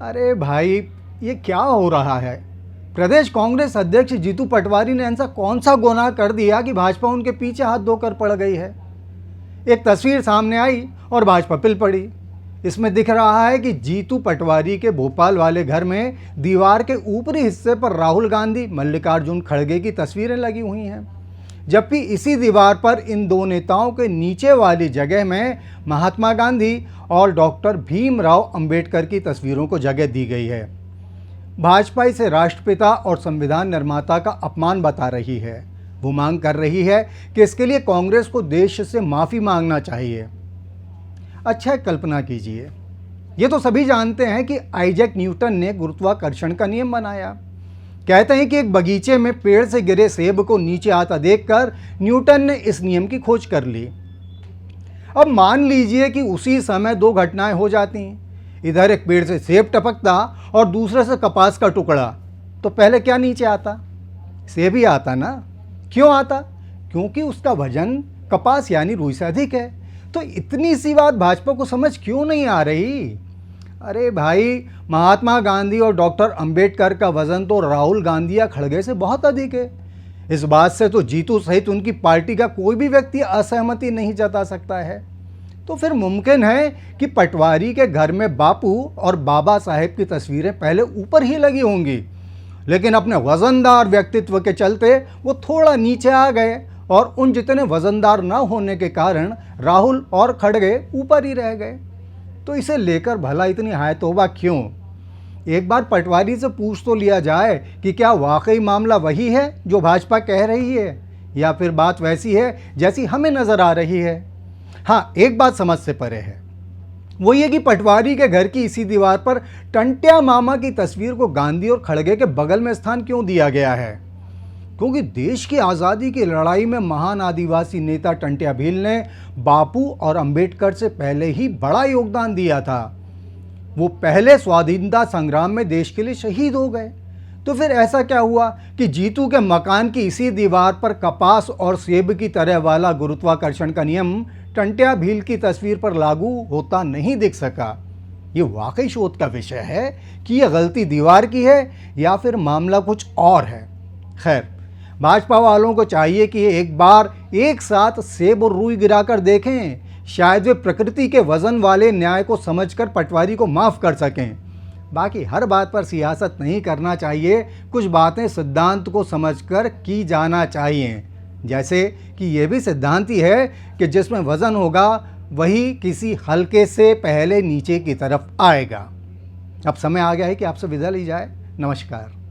अरे भाई, ये क्या हो रहा है? प्रदेश कांग्रेस अध्यक्ष जीतू पटवारी ने ऐसा कौन सा गुनाह कर दिया कि भाजपा उनके पीछे हाथ धोकर पड़ गई है? एक तस्वीर सामने आई और भाजपा पिल पड़ी। इसमें दिख रहा है कि जीतू पटवारी के भोपाल वाले घर में दीवार के ऊपरी हिस्से पर राहुल गांधी, मल्लिकार्जुन खड़गे की तस्वीरें लगी हुई हैं, जबकि इसी दीवार पर इन दो नेताओं के नीचे वाली जगह में महात्मा गांधी और डॉक्टर भीमराव अंबेडकर की तस्वीरों को जगह दी गई है। भाजपा इसे राष्ट्रपिता और संविधान निर्माता का अपमान बता रही है। वो मांग कर रही है कि इसके लिए कांग्रेस को देश से माफ़ी मांगना चाहिए। अच्छा, कल्पना कीजिए, ये तो सभी जानते हैं कि आइजैक न्यूटन ने गुरुत्वाकर्षण का नियम बनाया। कहते हैं कि एक बगीचे में पेड़ से गिरे सेब को नीचे आता देखकर न्यूटन ने इस नियम की खोज कर ली। अब मान लीजिए कि उसी समय दो घटनाएं हो जाती, इधर एक पेड़ से सेब टपकता और दूसरे से कपास का टुकड़ा, तो पहले क्या नीचे आता? सेब ही आता ना। क्यों आता? क्योंकि उसका वजन कपास यानी रुई से अधिक है। तो इतनी सी बात भाजपा को समझ क्यों नहीं आ रही? अरे भाई, महात्मा गांधी और डॉक्टर अंबेडकर का वजन तो राहुल गांधी या खड़गे से बहुत अधिक है। इस बात से तो जीतू सहित उनकी पार्टी का कोई भी व्यक्ति असहमति नहीं जता सकता है। तो फिर मुमकिन है कि पटवारी के घर में बापू और बाबा साहेब की तस्वीरें पहले ऊपर ही लगी होंगी, लेकिन अपने वजनदार व्यक्तित्व के चलते वो थोड़ा नीचे आ गए और उन जितने वजनदार न होने के कारण राहुल और खड़गे ऊपर ही रह गए। तो इसे लेकर भला इतनी हाय तौबा क्यों? एक बार पटवारी से पूछ तो लिया जाए कि क्या वाकई मामला वही है जो भाजपा कह रही है, या फिर बात वैसी है जैसी हमें नज़र आ रही है। हाँ, एक बात समझ से परे है, वो ये कि पटवारी के घर की इसी दीवार पर टंट्या मामा की तस्वीर को गांधी और खड़गे के बगल में स्थान क्यों दिया गया है? क्योंकि देश की आज़ादी की लड़ाई में महान आदिवासी नेता टंट्या भील ने बापू और अंबेडकर से पहले ही बड़ा योगदान दिया था। वो पहले स्वाधीनता संग्राम में देश के लिए शहीद हो गए। तो फिर ऐसा क्या हुआ कि जीतू के मकान की इसी दीवार पर कपास और सेब की तरह वाला गुरुत्वाकर्षण का नियम टंट्या भील की तस्वीर पर लागू होता नहीं दिख सका? ये वाकई शोध का विषय है कि यह गलती दीवार की है या फिर मामला कुछ और है। खैर, भाजपा वालों को चाहिए कि एक बार एक साथ सेब और रुई गिराकर देखें। शायद वे प्रकृति के वजन वाले न्याय को समझकर पटवारी को माफ़ कर सकें। बाकी हर बात पर सियासत नहीं करना चाहिए। कुछ बातें सिद्धांत को समझकर की जाना चाहिए, जैसे कि ये भी सिद्धांत ही है कि जिसमें वजन होगा वही किसी हल्के से पहले नीचे की तरफ आएगा। अब समय आ गया है कि आपसे विदा ली जाए। नमस्कार।